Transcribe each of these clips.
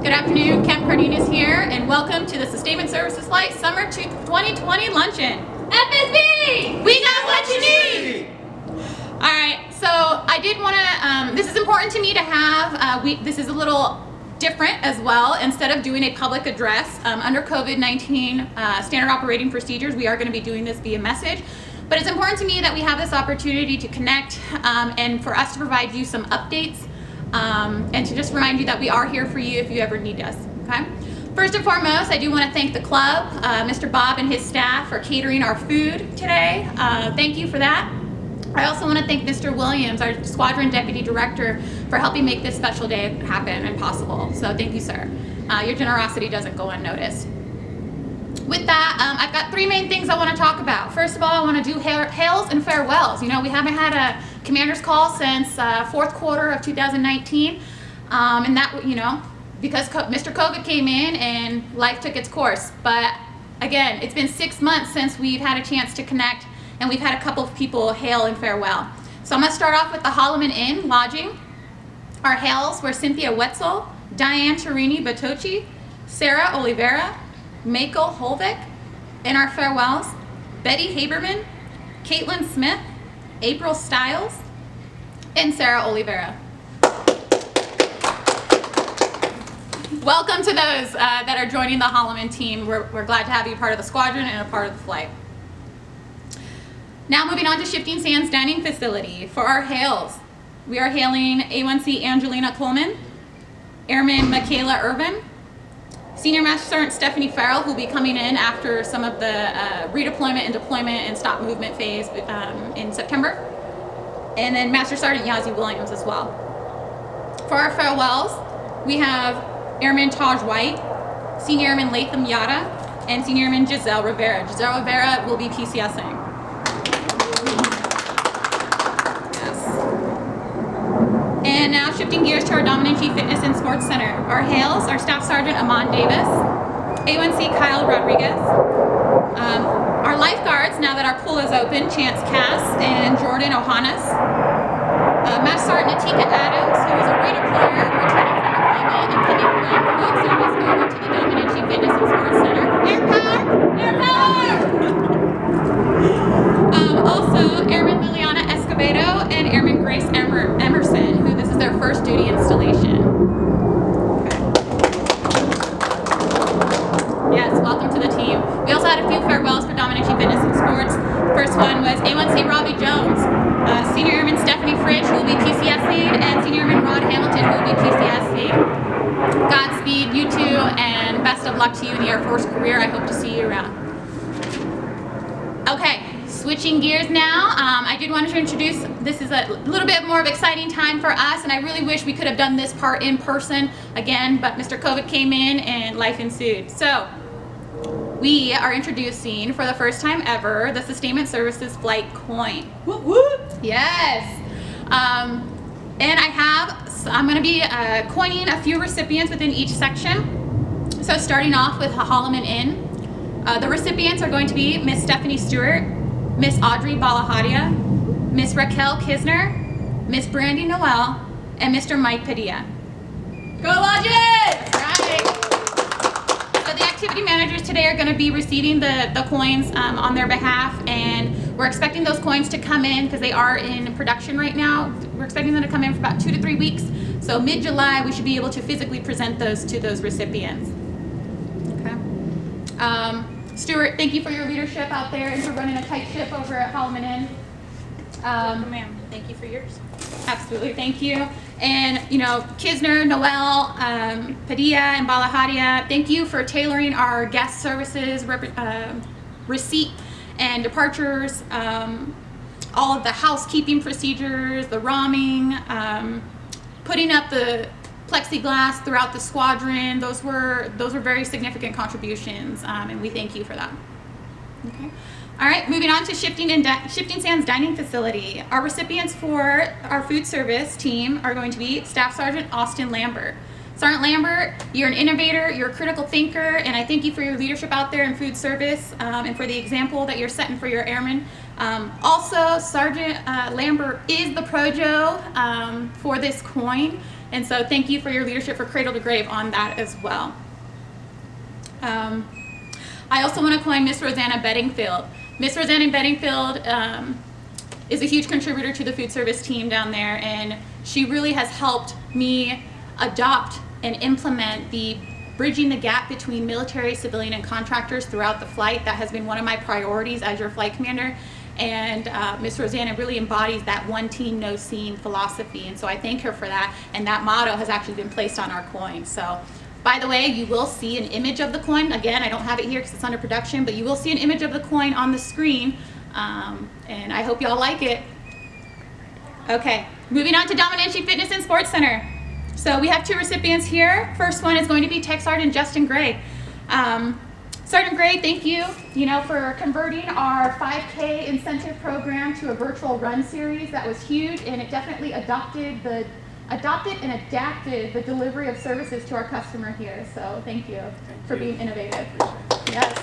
Good afternoon, Kemp Cardenas here, and welcome to the Sustainment Services Flight Summer 2020 Luncheon. FSB! We got what you need! Alright, so I did want to, this is important to me to have, this is a little different as well. Instead of doing a public address, under COVID-19 standard operating procedures, we are going to be doing this via message. But it's important to me that we have this opportunity to connect and for us to provide you some updates and to just remind you that we are here for you if you ever need us, okay? First and foremost, I do want to thank the club, Mr. Bob and his staff for catering our food today. Thank you for that. I also want to thank Mr. Williams, our Squadron Deputy Director, for helping make this special day happen and possible. So thank you, sir. Your generosity doesn't go unnoticed. With that, I've got three main things I want to talk about. First of all, I want to do hails and farewells. You know, we haven't had a commander's call since fourth quarter of 2019, and that, you know, because Mr. COVID came in and life took its course. But again, it's been 6 months since we've had a chance to connect, and we've had a couple of people hail and farewell. So I'm going to start off with the Holloman Inn Lodging. Our hails were Cynthia Wetzel, Diane Torini Batochi, Sarah Oliveira, Mako Holvik, and our farewells, Betty Haberman, Caitlin Smith, April Stiles, and Sarah Oliveira. Welcome to those that are joining the Holloman team. We're glad to have you part of the squadron and a part of the flight. Now moving on to Shifting Sands Dining Facility. For our hails, we are hailing A1C Angelina Coleman, Airman Michaela Irvin, Senior Master Sergeant Stephanie Farrell, who will be coming in after some of the redeployment and deployment and stop movement phase in September, and then Master Sergeant Yazzie Williams as well. For our farewells, we have Airman Taj White, Senior Airman Latham Yada, and Senior Airman Giselle Rivera. Giselle Rivera will be PCSing. And now shifting gears to our Dominici Fitness and Sports Center. Our hails are Staff Sergeant Amon Davis, A1C Kyle Rodriguez, our lifeguards, now that our pool is open, Chance Cass and Jordan Ohanas, Master Sergeant Natika Adams, who is a redeployer returning from deployment and coming from food service over to the Dominici Fitness and Sports Center. Air power! Air power! Also, Airman Liliana Escobedo and Airman Grace Emerson, who this is their first duty installation. Yes, welcome to the team. We also had a few farewells for Dominici Fitness and Sports. First one was A1C Robbie Jones, Senior Airman Stephanie Fridge, who will be PCSing, and Senior Airman Rod Hamilton, who will be PCSing. Godspeed, you two, and best of luck to you in the Air Force career. I hope to see you around. Okay. Switching gears now, I did want to introduce, this is a little bit more of an exciting time for us, and I really wish we could have done this part in person again, but Mr. COVID came in and life ensued. So we are introducing for the first time ever the Sustainment Services Flight Coin. Whoop, whoop. Yes. And I'm going to be coining a few recipients within each section. So starting off with Holloman Inn, the recipients are going to be Miss Stephanie Stewart, Miss Audrey Balahadia, Miss Raquel Kisner, Miss Brandy Noel, and Mr. Mike Padilla. Go Lodges! Right. So the activity managers today are going to be receiving the coins on their behalf, and we're expecting those coins to come in because they are in production right now. We're expecting them to come in for about 2 to 3 weeks. So mid-July, we should be able to physically present those to those recipients. Okay. Stuart, thank you for your leadership out there and for running a tight ship over at Holloman Inn. Welcome, ma'am. Thank you for yours. Absolutely, thank you. And, you know, Kisner, Noel, Padilla, and Balahadia, thank you for tailoring our guest services, receipt and departures, all of the housekeeping procedures, the romming, putting up the plexiglass throughout the squadron. Those were very significant contributions, and we thank you for that. Okay. All right, moving on to Shifting Sands Dining Facility. Our recipients for our food service team are going to be Staff Sergeant Austin Lambert. Sergeant Lambert, you're an innovator, you're a critical thinker, and I thank you for your leadership out there in food service and for the example that you're setting for your airmen. Also, Sergeant Lambert is the projo for this coin. And so thank you for your leadership for Cradle to Grave on that as well. I also want to coin Miss Rosanna Bedingfield. Miss Rosanna Bedingfield is a huge contributor to the food service team down there, and she really has helped me adopt and implement the bridging the gap between military, civilian, and contractors throughout the flight. That has been one of my priorities as your flight commander. And Miss Rosanna really embodies that one team, no scene philosophy. And so I thank her for that. And that motto has actually been placed on our coin. So, by the way, you will see an image of the coin. Again, I don't have it here because it's under production, but you will see an image of the coin on the screen. And I hope y'all like it. Okay, moving on to Dominici Fitness and Sports Center. So we have 2 recipients here. First one is going to be Tech Sergeant Justin Gray. Sergeant Gray, thank you, for converting our 5K incentive program to a virtual run series. That was huge, and it definitely adopted and adapted the delivery of services to our customer here. So thank you for being innovative. Yes.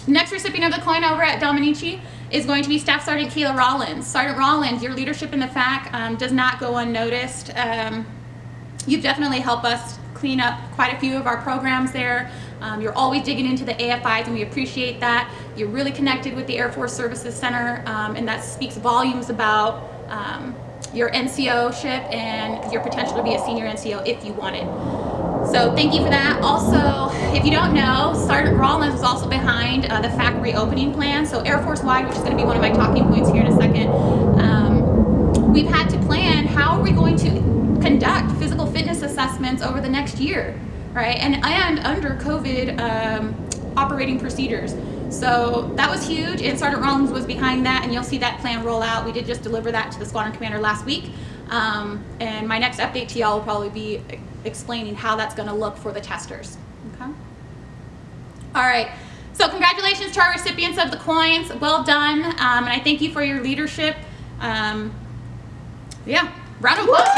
Next recipient of the coin over at Dominici is going to be Staff Sergeant Kayla Rollins. Sergeant Rollins, your leadership in the FAC does not go unnoticed. You've definitely helped us clean up quite a few of our programs there. You're always digging into the AFIs, and we appreciate that. You're really connected with the Air Force Services Center, and that speaks volumes about your NCO-ship and your potential to be a senior NCO if you want it. So thank you for that. Also, if you don't know, Sergeant Rollins was also behind the FAC reopening plan. So Air Force-wide, which is going to be one of my talking points here in a second, we've had to plan how are we going to conduct physical fitness assessments over the next year, right? And under COVID operating procedures. So that was huge, and Sergeant Rollins was behind that, and you'll see that plan roll out. We did just deliver that to the squadron commander last week. And my next update to y'all will probably be explaining how that's going to look for the testers. Okay. All right. So congratulations to our recipients of the coins. Well done. And I thank you for your leadership. Yeah. Round of applause.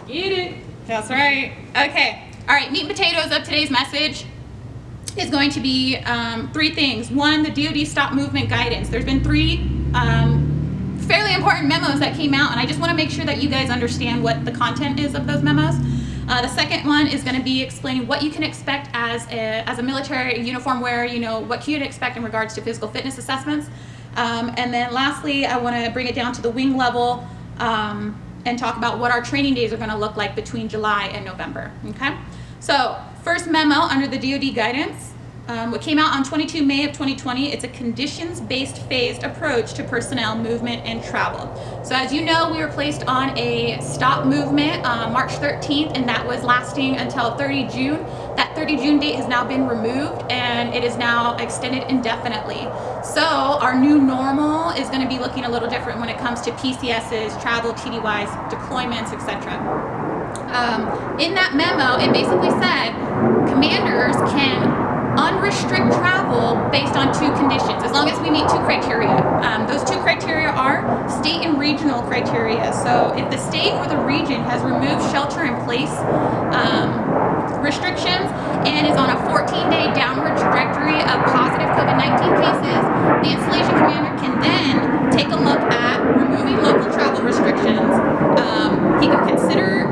Get it. That's right. Okay. All right. Meat and potatoes of today's message is going to be 3 things. 1, the DoD stop movement guidance. There's been 3 fairly important memos that came out, and I just want to make sure that you guys understand what the content is of those memos. The second one is going to be explaining what you can expect as a military uniform wearer, what you can expect in regards to physical fitness assessments. And then lastly, I want to bring it down to the wing level and talk about what our training days are going to look like between July and November. Okay? So first memo under the DoD guidance. What came out on 22 May of 2020, it's a conditions-based phased approach to personnel movement and travel. So as you know, we were placed on a stop movement March 13th, and that was lasting until 30 June. That 30 June date has now been removed, and it is now extended indefinitely. So our new normal is going to be looking a little different when it comes to PCSs, travel, TDYs, deployments, etc. In that memo, it basically said commanders can unrestrict travel based on 2 conditions, as long as we meet 2 criteria. Those 2 criteria are state and regional criteria. So if the state or the region has removed shelter-in-place restrictions and is on a 14-day downward trajectory of positive COVID-19 cases, the installation commander can then take a look at removing local travel restrictions. He can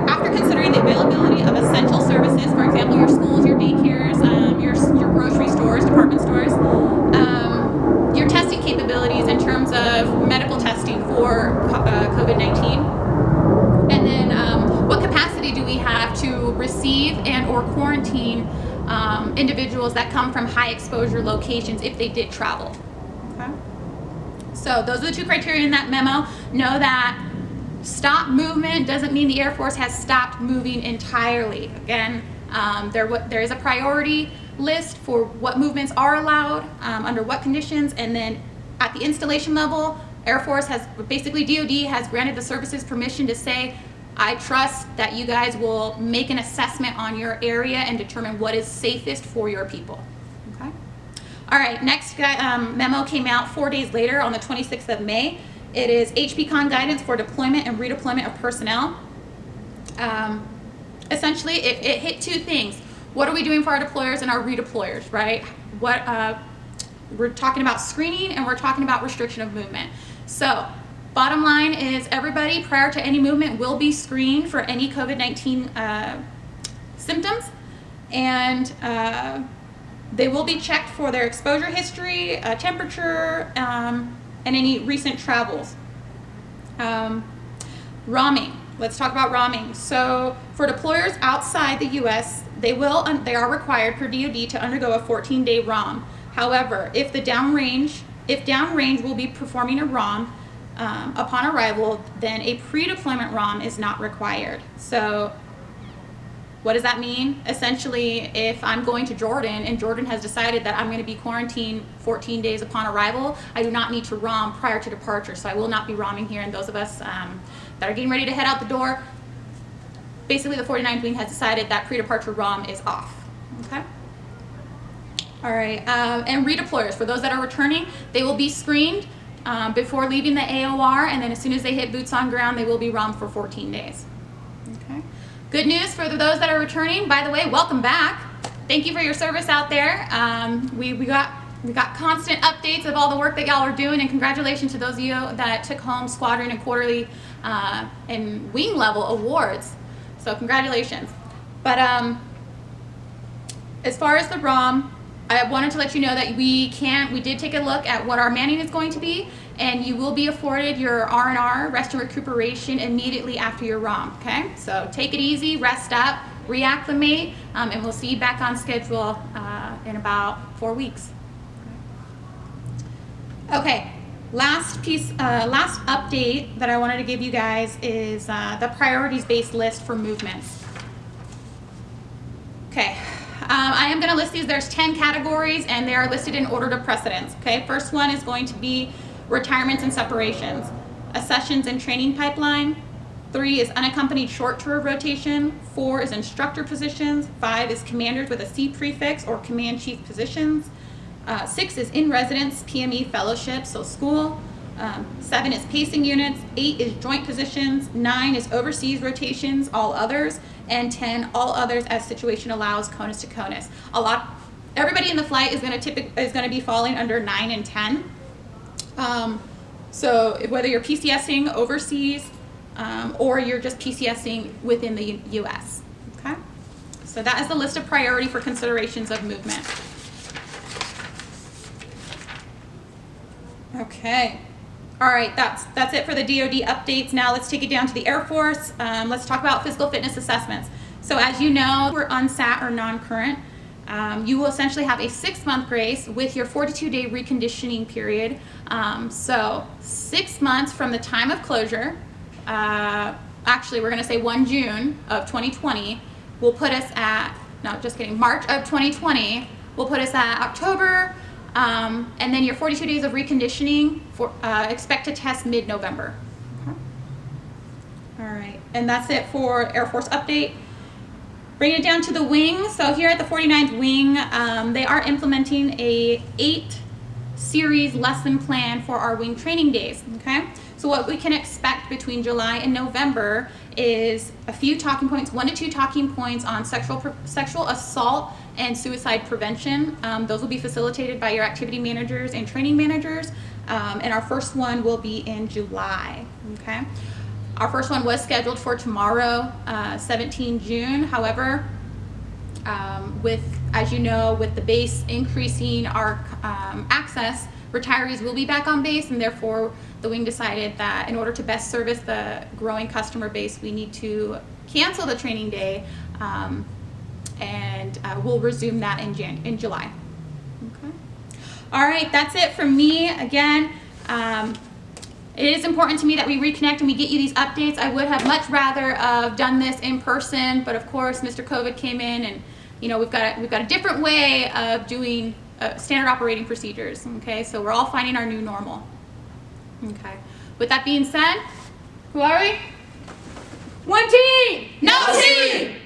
after considering the availability of essential services, for example, your schools, your daycares, your grocery stores, department stores, your testing capabilities in terms of medical testing for COVID-19, and then what capacity do we have to receive and or quarantine individuals that come from high exposure locations if they did travel. Okay. So those are the 2 criteria in that memo. Know that stop movement doesn't mean the Air Force has stopped moving entirely. Again, there is a priority list for what movements are allowed, under what conditions, and then at the installation level, Air Force has, basically DoD has granted the services permission to say, I trust that you guys will make an assessment on your area and determine what is safest for your people. Okay. All right, next memo came out 4 days later on the 26th of May. It is HPCon guidance for deployment and redeployment of personnel. Essentially, it hit 2 things. What are we doing for our deployers and our redeployers, right? we're talking about screening and we're talking about restriction of movement. So bottom line is everybody prior to any movement will be screened for any COVID-19 symptoms, and they will be checked for their exposure history, temperature, and any recent travels. Roaming. Let's talk about roaming. So for deployers outside the U.S., they are required per DoD to undergo a 14-day ROM. However, if downrange will be performing a ROM upon arrival, then a pre-deployment ROM is not required. So what does that mean? Essentially, if I'm going to Jordan and Jordan has decided that I'm going to be quarantined 14 days upon arrival, I do not need to ROM prior to departure. So I will not be ROMing here. And those of us that are getting ready to head out the door, basically the 49th Wing has decided that pre-departure ROM is off. Okay. All right. And redeployers, for those that are returning, they will be screened before leaving the AOR, and then as soon as they hit boots on ground, they will be ROMed for 14 days. Okay. Good news for those that are returning. By the way, welcome back. Thank you for your service out there. We got constant updates of all the work that y'all are doing, and congratulations to those of you that took home squadron and quarterly and wing level awards. So congratulations. But as far as the ROM, I wanted to let you know that we did take a look at what our manning is going to be, and you will be afforded your R&R, rest and recuperation, immediately after your ROM, okay? So take it easy, rest up, reacclimate, and we'll see you back on schedule in about 4 weeks. Okay, last update that I wanted to give you guys is the priorities-based list for movements. Okay. I am going to list these. There's 10 categories, and they are listed in order of precedence. Okay, first one is going to be retirements and separations, accessions and training pipeline. 3 is unaccompanied short tour rotation. 4 is instructor positions. 5 is commanders with a C prefix or command chief positions. 6 is in residence PME fellowship, so school. 7 is pacing units. 8 is joint positions. 9 is overseas rotations, all others. And 10, all others as situation allows, CONUS to CONUS. Everybody in the flight is going to be falling under 9 and 10. So whether you're PCSing overseas or you're just PCSing within the U.S. Okay. So that is the list of priority for considerations of movement. Okay. All right, that's it for the DoD updates. Now let's take it down to the Air Force. Let's talk about physical fitness assessments. So as you know, we're unsat or non-current. You will essentially have a 6-month grace with your 42-day reconditioning period. So 6 months from the time of closure, actually we're going to say 1 June of 2020, will put us at, no, just kidding, March of 2020 will put us at October. And then your 42 days of reconditioning, expect to test mid-November. Okay. All right, and that's it for Air Force update. Bring it down to the wing. So here at the 49th Wing, they are implementing a 8-series lesson plan for our wing training days, okay? So what we can expect between July and November is a few talking points, 1 to 2 talking points on sexual assault and suicide prevention. Those will be facilitated by your activity managers and training managers. And our first one will be in July, okay? Our first one was scheduled for tomorrow, 17 June. However, as you know, with the base increasing our access, retirees will be back on base, and therefore the wing decided that in order to best service the growing customer base, we need to cancel the training day, and we'll resume that in July. Okay. All right, that's it from me. Again, it is important to me that we reconnect and we get you these updates. I would have much rather done this in person, but of course, Mr. COVID came in, and we've got a different way of doing standard operating procedures. Okay, so we're all finding our new normal. Okay. With that being said, who are we? One team, no team.